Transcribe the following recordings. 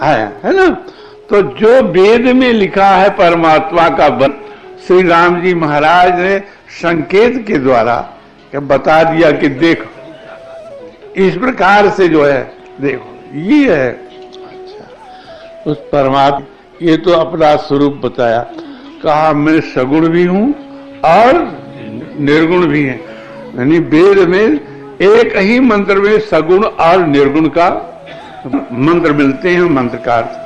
है ना। तो जो वेद में लिखा है परमात्मा का वन, श्री राम जी महाराज ने संकेत के द्वारा बता दिया कि देखो इस प्रकार से जो है, देखो ये है। अच्छा, उस परमात्मा ये तो अपना स्वरूप बताया, कहा मैं सगुण भी हूं और निर्गुण भी है। यानी वेद में एक ही मंत्र में सगुण और निर्गुण का मंत्र मिलते हैं। मंत्रकार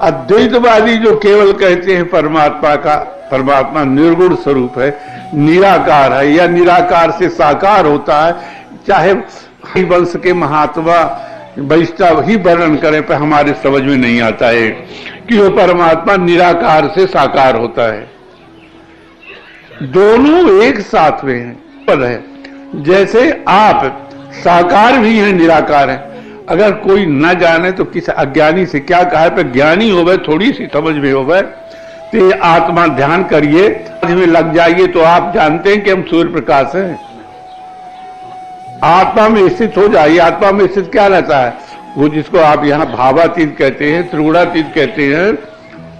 अद्वैतवादी जो केवल कहते हैं परमात्मा निर्गुण स्वरूप है, निराकार है, या निराकार से साकार होता है, चाहे वंश के महात्मा वैष्णव ही वर्णन करें पर हमारे समझ में नहीं आता है कि वो परमात्मा निराकार से साकार होता है। दोनों एक साथ में है, पद है। जैसे आप साकार भी हैं, निराकार है। अगर कोई न जाने तो किसी अज्ञानी से क्या कहा है, पर ज्ञानी हो गए, थोड़ी सी समझ में हो गए तो आत्मा ध्यान करिए, में लग जाइए तो आप जानते हैं कि हम सूर्य प्रकाश हैं। आत्मा में स्थित हो जाइए। आत्मा में स्थित क्या रहता है? वो जिसको आप यहाँ भावातीत कहते हैं, त्रिगुणातीत कहते हैं,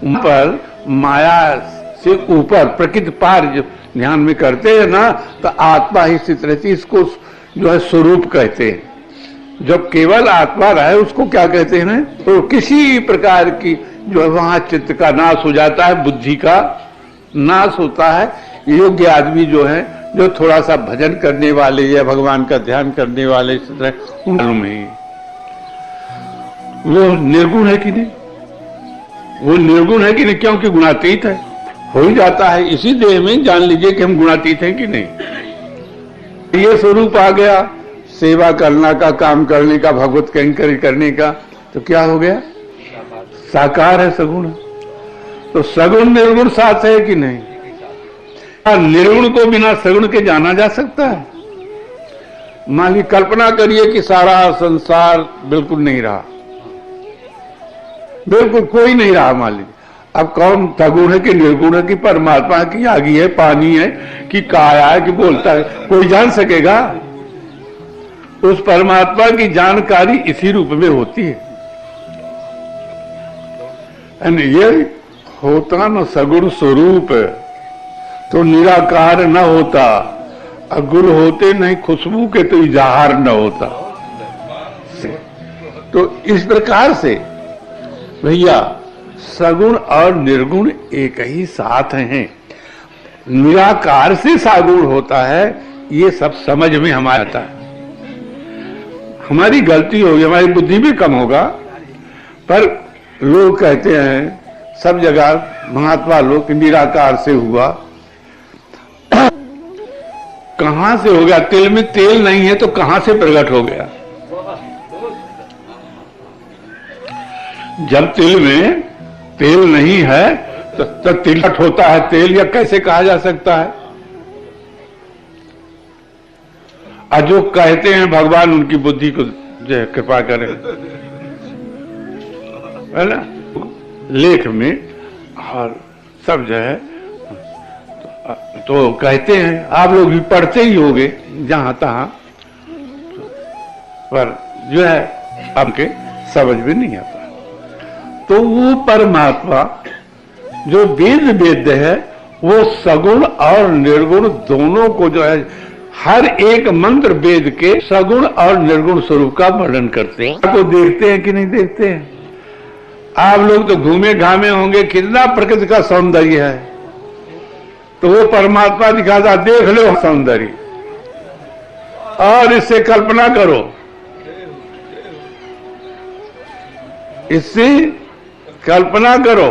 ऊपर माया से ऊपर प्रकृति पार जो ध्यान में करते हैं ना, तो आत्मा ही स्थित रहती है। इसको जो है स्वरूप कहते हैं। जब केवल आत्मा रहे उसको क्या कहते हैं? तो किसी प्रकार की जो है वहां चित्त का नाश हो जाता है, बुद्धि का नाश होता है। योग्य आदमी जो है, जो थोड़ा सा भजन करने वाले या भगवान का ध्यान करने वाले, इस तरह उनमें वो निर्गुण है कि नहीं? वो निर्गुण है कि नहीं? क्योंकि गुणातीत है, हो ही जाता है इसी देह में। जान लीजिए कि हम गुणातीत हैं कि नहीं। ये स्वरूप आ गया सेवा करना का, काम करने का, भगवत कैंकरी करने का, तो क्या हो गया? साकार है, सगुण। तो सगुण निर्गुण साथ है कि नहीं? निर्गुण को बिना सगुण के जाना जा सकता है? मान ली कल्पना करिए कि सारा संसार बिल्कुल नहीं रहा, बिल्कुल कोई नहीं रहा। मान लीजिए अब कौन सगुण है कि निर्गुण है कि परमात्मा की आगी है, पानी है कि काया है कि बोलता है? कोई जान सकेगा? उस परमात्मा की जानकारी इसी रूप में होती है। ये होता न सगुण स्वरूप तो निराकार न होता, अगुण होते नहीं खुशबू के तो इजहार न होता। तो इस प्रकार से भैया सगुण और निर्गुण एक ही साथ हैं। निराकार से सागुण होता है, ये सब समझ में हमारा आता है। हमारी गलती होगी, हमारी बुद्धि भी कम होगा, पर लोग कहते हैं सब जगह महात्मा लोग निराकार से हुआ। कहां से हो गया? तिल में तेल नहीं है तो कहां से प्रकट हो गया? जब तिल में तेल नहीं है तो तिलट होता है तेल, या कैसे कहा जा सकता है? और जो कहते हैं भगवान उनकी बुद्धि को जो है कृपा करें, है ना, लेख में और सब जो है तो कहते हैं। आप लोग भी पढ़ते ही होंगे जहां तहां, पर जो है आपके समझ में नहीं आता। तो वो परमात्मा जो वेद है, वो सगुण और निर्गुण दोनों को जो है हर एक मंत्र वेद के सगुण और निर्गुण स्वरूप का वर्णन करते हैं। आपको देखते हैं कि नहीं देखते हैं? आप लोग तो घूमे घामे होंगे, कितना प्रकृति का सौंदर्य है, तो वो परमात्मा दिखाता, देख लो सौंदर्य और इससे कल्पना करो, इससे कल्पना करो।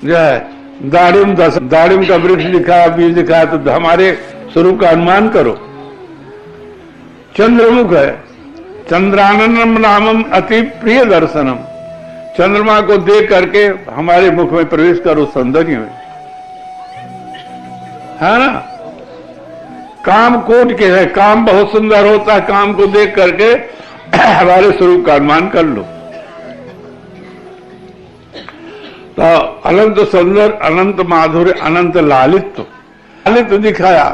जो है दाड़िम का वृक्ष दिखाया, बीज दिखाया, तो हमारे स्वरूप का अनुमान करो। चंद्रमुख है, चंद्रानंदम नामम अति प्रिय दर्शनम। चंद्रमा को देख करके हमारे मुख में प्रवेश करो सौंदर्य में, है ना। काम कोट के है, काम बहुत सुंदर होता है, काम को देख करके हमारे स्वरूप का अनुमान कर लो। तो अनंत सुंदर, अनंत माधुर्य, अनंत लालित्य दिखाया।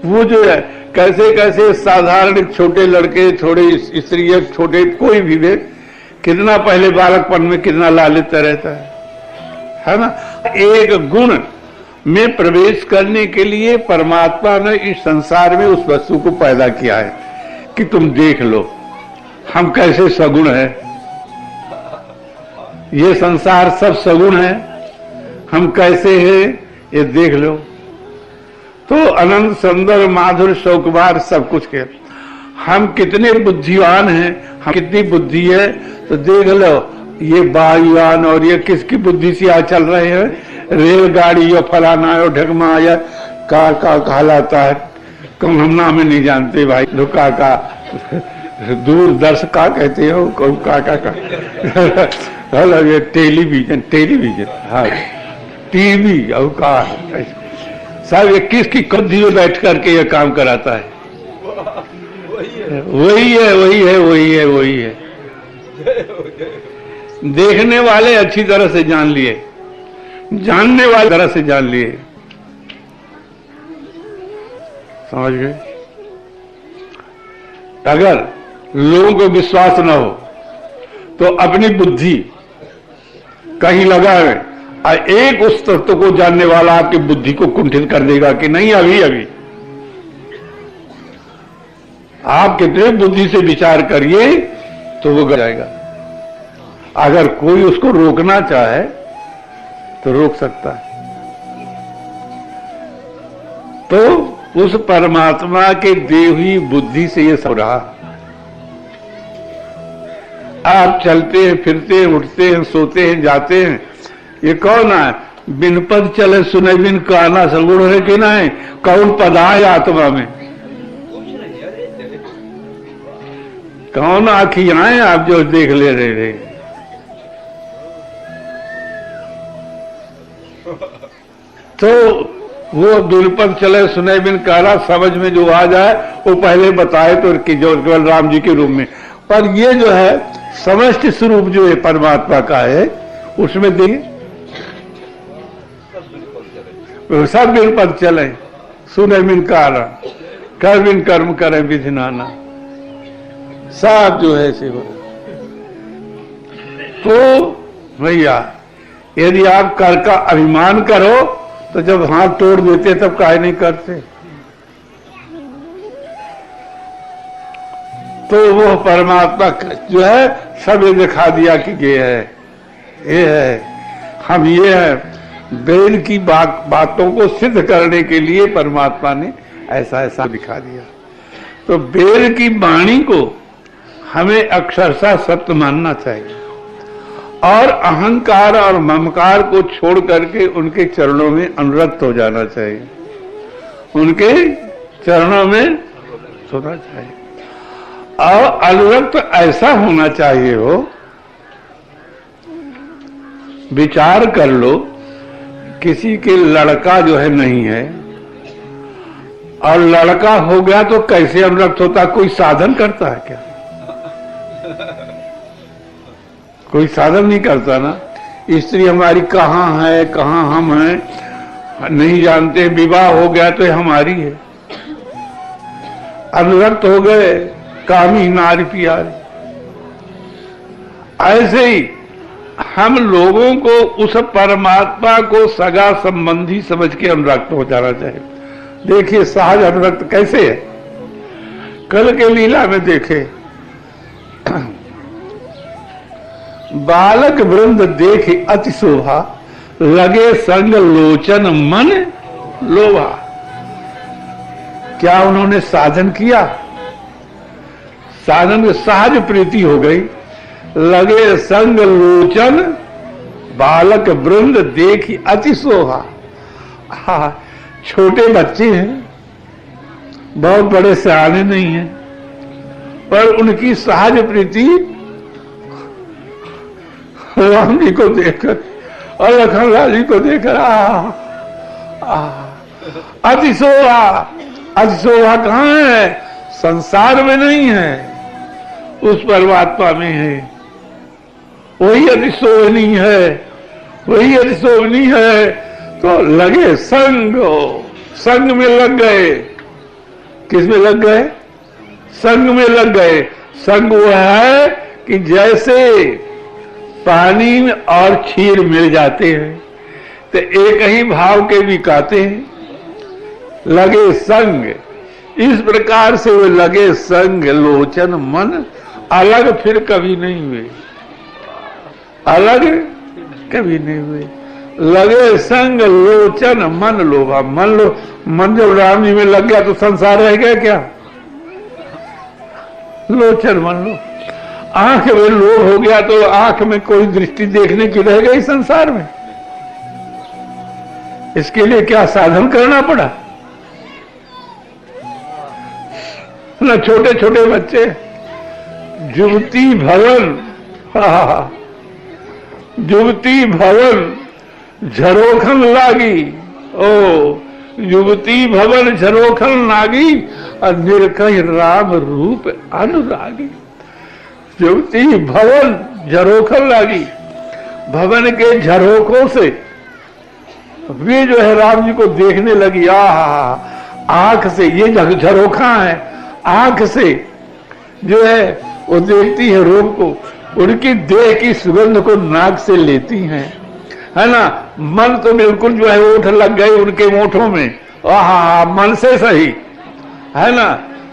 वो जो है कैसे कैसे साधारण छोटे लड़के, छोटे स्त्री, छोटे कोई भी वे कितना पहले बालकपन में कितना लालित्य रहता है ना। एक गुण में प्रवेश करने के लिए परमात्मा ने इस संसार में उस वस्तु को पैदा किया है कि तुम देख लो हम कैसे सगुण है। ये संसार सब सगुण है, हम कैसे हैं ये देख लो। तो अनंत सुंदर माधुर शौकबार सब कुछ के हम कितने बुद्धिवान हैं, हम कितनी बुद्धि है तो देख लो। ये वायुयान और ये किसकी बुद्धि से आज चल रहे हैं, रेलगाड़ी या फलाना और ढकमा या कार का कहलाता है, कम हम नाम नहीं जानते भाई। रुका का दूरदर्श का कहते हो, का हेलो ये टेलीविजन हाँ टीवी और का साहब ये किसकी बुद्धि में बैठ करके ये काम कराता है। वही है। देखने वाले अच्छी तरह से जान लिए, जानने वाले तरह से जान लिए, समझ गए। अगर लोगों को विश्वास न हो तो अपनी बुद्धि कहीं लगाए और एक उस तत्व को जानने वाला आपकी बुद्धि को कुंठित कर देगा कि नहीं अभी आप कितने बुद्धि से विचार करिए तो वो जाएगा। अगर कोई उसको रोकना चाहे तो रोक सकता है। तो उस परमात्मा के दी हुई बुद्धि से ये सब रहा। आप चलते हैं, फिरते हैं, उठते हैं, सोते हैं, जाते हैं, ये कौन है? बिन पद चले सुने बिन काना सगुण है कि नहीं? कौन पदा है आत्मा में? कौन आखियां हैं आप जो देख ले रहे? तो वो बिन पद चले सुने बिन काना समझ में जो आ जाए वो पहले बताए तो कि जो केवल राम जी के रूप में। पर ये जो है समष्टि स्वरूप जो है परमात्मा का है उसमें देखिए सब बिन पद चले सुने बिन काना कर बिन कर्म करे विधि नाना, सब जो है सेवा। तो भैया यदि आप कर का अभिमान करो तो जब हाथ तोड़ देते तब काहे नहीं करते? तो वो परमात्मा जो है सब ये दिखा दिया कि ये है हम ये है। वेद की बातों को सिद्ध करने के लिए परमात्मा ने ऐसा दिखा दिया। तो वेद की वाणी को हमें अक्षरशः सत्य मानना चाहिए और अहंकार और ममकार को छोड़ करके उनके चरणों में अनुरक्त हो जाना चाहिए, उनके चरणों में सोना चाहिए। और अनुरक्त ऐसा होना चाहिए हो, विचार कर लो किसी के लड़का जो है नहीं है और लड़का हो गया तो कैसे अनुरक्त होता? कोई साधन करता है क्या? कोई साधन नहीं करता ना। स्त्री हमारी कहाँ है, कहाँ हम हैं नहीं जानते, विवाह हो गया तो ये हमारी है, अनुरक्त हो गए कामी नारी प्यारी। ऐसे ही हम लोगों को उस परमात्मा को सगा संबंधी समझ के अनुरक्त हो जाना चाहिए। देखिए सहज अनुरक्त कैसे है, कल के लीला में देखे बालक वृंद देखे अति शोभा लगे संग लोचन मन लोभा। क्या उन्होंने साधन किया? साधन में सहज प्रीति हो गई। लगे संग लोचन बालक वृंद देखी अति शोभा। छोटे बच्चे हैं, बहुत बड़े सयाने नहीं हैं, पर उनकी सहज प्रीति राम जी को देखकर और लखनलाल जी को देखकर अतिशोभा। अतिशोभा कहाँ है? संसार में नहीं है, उस परमात्मा में है। वही अतिशोभनी है, वही अतिशोभनी है। तो लगे संग में लग गए। किस में लग गए? संग में लग गए। संग वो है कि जैसे पानी और क्षीर मिल जाते हैं तो एक ही भाव के भी कहते हैं, लगे संग। इस प्रकार से वो लगे संग लोचन मन अलग फिर कभी नहीं हुए, अलग कभी नहीं हुए। लगे संग लोचन मन लोभा। मन जब राम जी में लग गया तो संसार रह गया क्या? लोचन मन लो, आंख में लोभ हो गया तो आंख में कोई दृष्टि देखने की रह गई संसार में। इसके लिए क्या साधन करना पड़ा? ना छोटे छोटे बच्चे जुवती भवन, जुवती भवन झरोखन लागी। ओ युवती भवन झरोखन लागी और निरखई राम रूप अनुरागी। युवती भवन झरोखन लागी, भवन के झरोखों से वे जो है राम जी को देखने लगी। आंख से, ये झरोखा है, आंख से जो है वो देखती है रूप को, उनकी देह की सुगंध को नाक से लेती हैं, है ना। मन तो बिल्कुल जो है ओठ लग गए उनके ओठों में, मन से सही, है ना।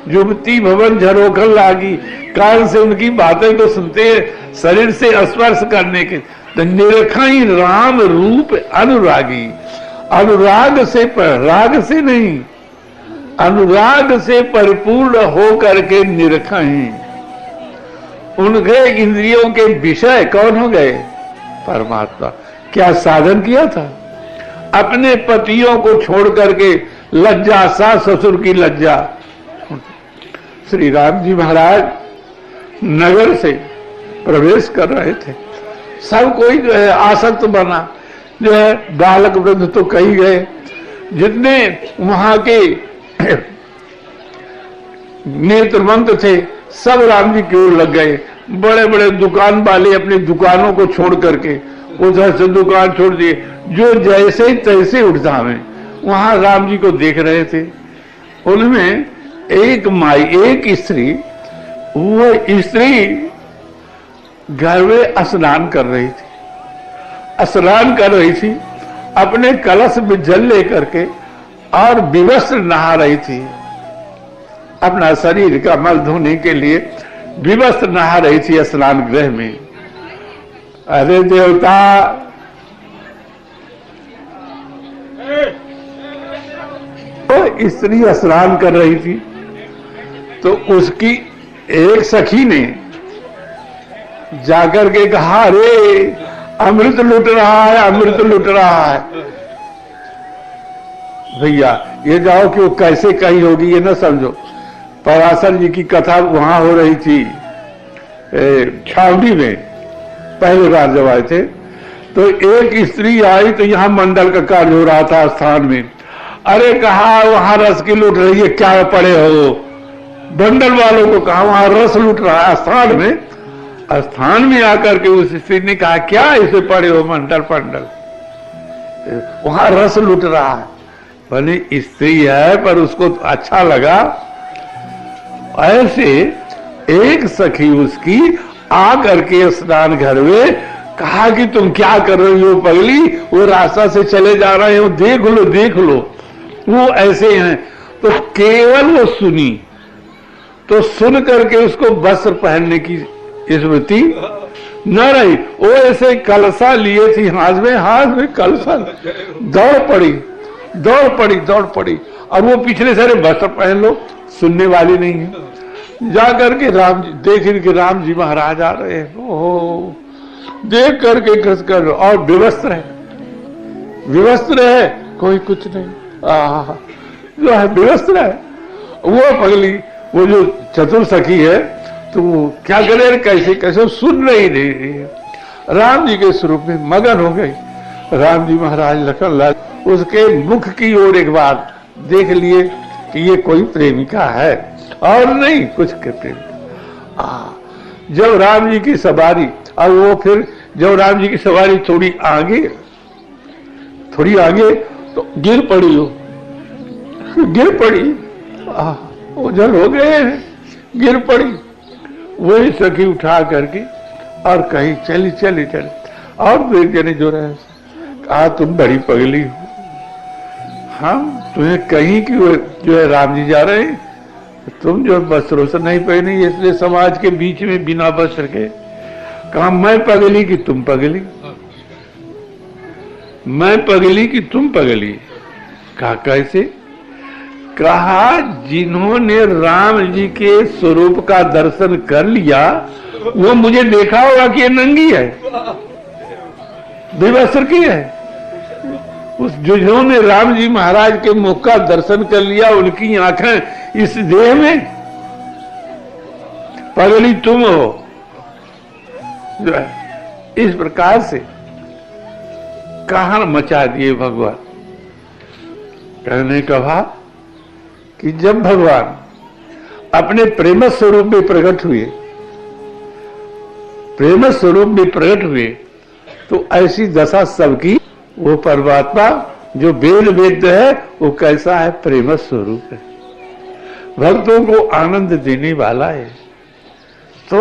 युवती भवन झरोखन लागी, कान से उनकी बातें को सुनते हैं, शरीर से स्पर्श करने के। तो निरखई राम रूप अनुरागी। अनुराग से, राग से नहीं, अनुराग से परिपूर्ण हो करके निरखई। उनके इंद्रियों के विषय कौन हो गए? परमात्मा। क्या साधन किया था? अपने पतियों को छोड़ करके लज्जा, सास ससुर की लज्जा। श्री राम जी महाराज नगर से प्रवेश कर रहे थे, सब कोई जो है आसक्त बना, जो है बालक वृद्ध तो कही गए, जितने वहां के नेत्रमंत थे सब राम जी की ओर लग गए। बड़े बड़े दुकान वाले अपनी दुकानों को छोड़ करके उधर से दुकान छोड़ दिए, जो जैसे तैसे उठधामे वहां राम जी को देख रहे थे। उनमें एक माई, एक स्त्री, वो स्त्री घर में स्नान कर रही थी, स्नान कर रही थी, अपने कलश में जल लेकर के और विवस्त्र नहा रही थी, अपना शरीर का मल धोने के लिए विवस्त्र नहा रही थी स्नान गृह में। अरे देवता, तो स्त्री स्नान कर रही थी तो उसकी एक सखी ने जाकर के कहा, अरे अमृत लुट रहा है, अमृत लुट रहा है। भैया ये जाओ कि वो कैसे कही होगी ये ना समझो। पराशर जी की कथा वहां हो रही थी छावनी में, पहले बार जब आए थे तो एक स्त्री आई तो यहाँ मंडल का कार्य हो रहा था स्थान में। अरे कहा वहां रस की लूट रही है, क्या पड़े हो? मंडल वालों को कहा वहां रस लूट रहा है स्थान में। स्थान में आकर के उस स्त्री ने कहा, क्या इसे पड़े हो मंडल पंडल, वहां रस लूट रहा है। भले स्त्री है पर उसको अच्छा लगा। ऐसे एक सखी उसकी आकर के स्नान घर में कहा कि तुम क्या कर रही हो पगली, वो रास्ता से चले जा रहे हो, देख लो देख लो, वो ऐसे हैं। तो केवल वो सुनी, तो सुन करके उसको वस्त्र पहनने की स्मृति न रही। वो ऐसे कलसा लिए थी हाथ में कलसा, दौड़ पड़ी दौड़ पड़ी दौड़ पड़ी। और वो पिछले सारे वस्त्र पहन लो, सुनने वाली नहीं है। जाकर के राम जी देख के राम जी महाराज आ रहे हैं, ओहो देख करके कस कर, और विवस्त्र है, विवस्त्र है, कोई कुछ नहीं, जो है विवस्त्र है। वो पगली, वो जो चतुर सखी है, तो वो क्या करे, कैसे कैसे सुन रही नहीं है, राम जी के स्वरूप में मगन हो गई। राम जी महाराज लखन लाल उसके मुख की ओर एक बार देख लिए कि ये कोई प्रेमिका है और नहीं कुछ के प्रेमिका। जब राम जी की सवारी, और वो फिर जब राम जी की सवारी थोड़ी आगे तो गिर पड़ी, हो गिर पड़ी, ओझल हो गए, गिर पड़ी। वही सखी उठा करके और कहीं चली चली चली, और दो एक जने जो रहे कहा तुम बड़ी पगली हो, हम तुम्हें कहीं की जो है राम जी जा रहे हैं, तुम जो वस्त्रों से नहीं पहनी इसलिए समाज के बीच में बिना वस्त्र के। कहा मैं पगली कि तुम पगली, मैं पगली कि तुम पगली। कहा कैसे? कहा जिन्होंने राम जी के स्वरूप का दर्शन कर लिया वो मुझे देखा होगा कि ये नंगी है, बेवस्त्र की है। उस जिन्होंने राम जी महाराज के मुख का दर्शन कर लिया उनकी आंखें इस देह में, पगली तुम हो। जो है इस प्रकार से कहां मचा दिए भगवान। कहने का भाव कि जब भगवान अपने प्रेम स्वरूप में प्रकट हुए, प्रेम स्वरूप में प्रकट हुए, तो ऐसी दशा सबकी। वो परमात्मा जो वेद वेद्य है वो कैसा है? प्रेम स्वरूप है, भक्तों को आनंद देने वाला है। तो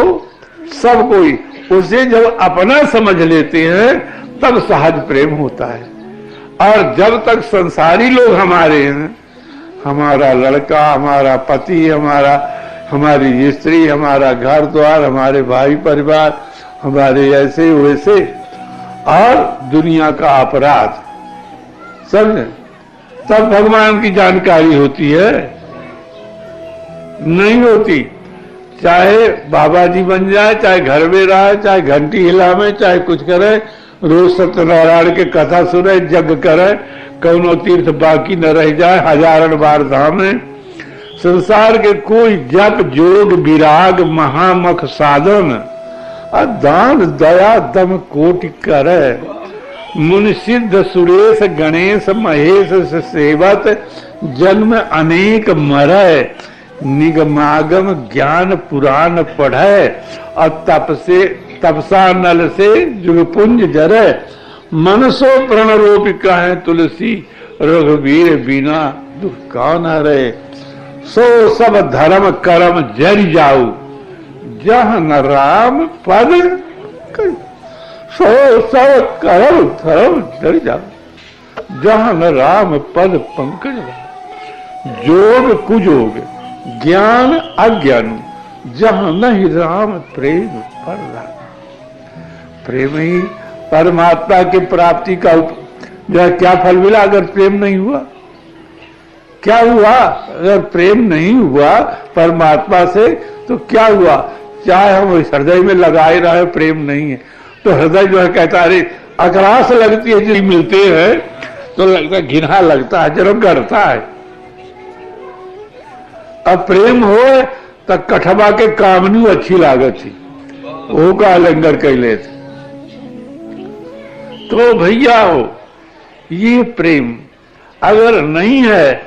सब कोई उसे जब अपना समझ लेते हैं तब सहज प्रेम होता है। और जब तक संसारी लोग हमारे हैं, हमारा लड़का, हमारा पति, हमारी स्त्री, हमारा घर द्वार, हमारे भाई परिवार, हमारे ऐसे वैसे, और दुनिया का अपराध, समझे, तब भगवान की जानकारी होती है, नहीं होती। चाहे बाबा जी बन जाए, चाहे घर में रहे, चाहे घंटी हिलावे, चाहे कुछ करे, रोज सत्यनारायण के कथा सुने, यज्ञ करे, कौनो तीर्थ बाकी न रह जाए, हजारन बार धाम है। संसार के कोई जप जोग विराग महामख साधन, दान दया दम कोटि करे, मुनि सिद्ध सुरेश गणेश महेश सेवत, जन्म अनेक मरय, निगमागम ज्ञान पुराण पढ़े, और तपसा नल से जुगपुंज जरे, मनसो प्रणरोपिका है तुलसी, रघुवीर बिना दुख कौन हरे, सो सब धर्म कर्म जरि जाऊ, जहाँ न राम पद, सो सब कर्म धर्म जरि जाऊ, जहाँ न राम पद पंकज, जोग कुजोग ज्ञान अज्ञान, जहाँ नहीं राम प्रेम पर राम। प्रेम ही परमात्मा की प्राप्ति का जो है क्या फल मिला अगर प्रेम नहीं हुआ? क्या हुआ अगर प्रेम नहीं हुआ परमात्मा से? तो क्या हुआ? चाहे हम हृदय में लगाए रहे, प्रेम नहीं है तो हृदय जो है कहता है अकरास लगती है, जो मिलते हैं तो लगता है घिना लगता है, जरूर गड़ता है। अब प्रेम हो तो कठबा के कामनी अच्छी लागत थी, वो का लंगर कैले थे। तो भैया हो ये प्रेम अगर नहीं है